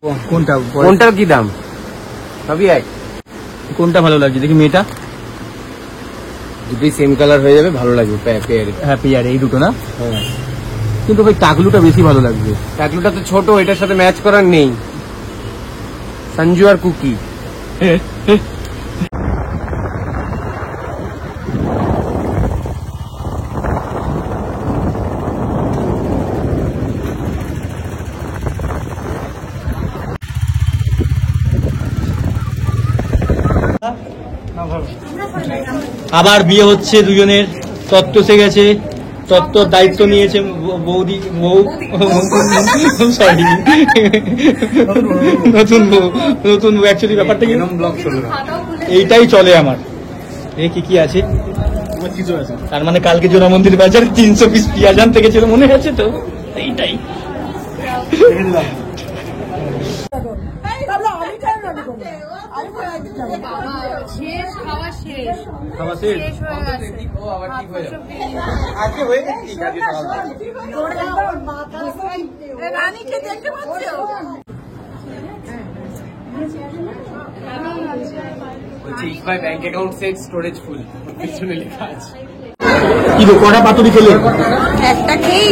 কোনটা কোনটার কি দাম? সবই এক। কোনটা ভালো লাগছে দেখি? মেয়েটা দুটোই সেম কালার হয়ে যাবে, ভালো লাগবে পেয়ারে। হ্যাঁ পেয়ারে এই দুটো না? হ্যাঁ, কিন্তু ভাই টাকলুটা বেশি ভালো লাগবে। টাকলুটা তো ছোট, এটার সাথে ম্যাচ করার নেই। সঞ্জু আর কুকি। আবার বিয়ে হচ্ছে দুজনের, তত্ত্ব এসে গেছে, তত্ত্বর দায়িত্ব নিয়েছে বৌদি, বউ সরি নতুন বউ, নতুন বউ। অ্যাকচুয়ালি ব্যাপারটা কি, এইটাই চলে আমার। এ কি কি আছে? তার মানে কালকে জোড়া মন্দির বাজার 300 পিস পেঁয়াজ আনতে গেছিল, মনে আছে তো? এইটাই খাওয়া শেষ। আজকে হয়ে গেছে ঠিক আছে। রানীকে দেখতে পাচ্ছ? Bank account set storage full, পিছনে লেখা আছে। কি গো, কটা পাতুরি খেলে? একটা খেয়ে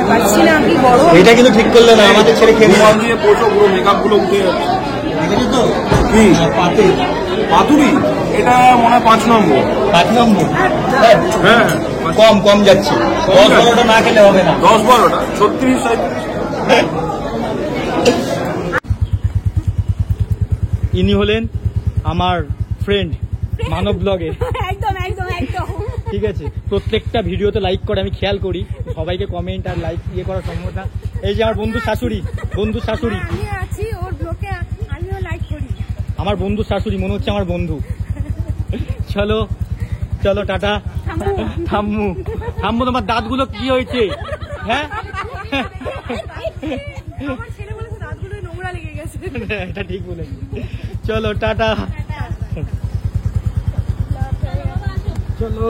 পাচ্ছি না, কি বড়। এটা কিন্তু ঠিক করলে না, আমাদের ছেলে খেয়ে দিয়ে পোষো, পুরো মেকআপ গুলো উঠে যাচ্ছে। দেখেছো তো কি পাতে পাতুরি? এটা মনে হয় 5 নম্বর। 5 নম্বর। হ্যাঁ, কম কম যাচ্ছে, 10-12টা না খেলে হবে না। 10-12টা 36-37। ইনি হলেন আমার ফ্রেন্ড মানব ব্লগে। একদম একদম একদম ঠিক আছে, প্রত্যেকটা ভিডিওতে লাইক করে, আমি খেয়াল করি সবাইকে কমেন্ট আর লাইক করার সম্ভাবনা। এই যে আমার বন্ধু শাশুড়ি, বন্ধু শাশুড়ি, আমি আছি ওর ব্লগে, আমিও লাইক করি। আমার বন্ধু শাশুড়ি মনে হচ্ছে আমার বন্ধু। চলো চলো টাটা। থাম্মু থাম্মু, তোমার দাঁতগুলো কি হয়েছে? হ্যাঁ আমার ছেলে বলেছে দাঁতগুলো নোংরা লেগে গেছে। এটা ঠিক বলেছি। চলো টাটা, চলো।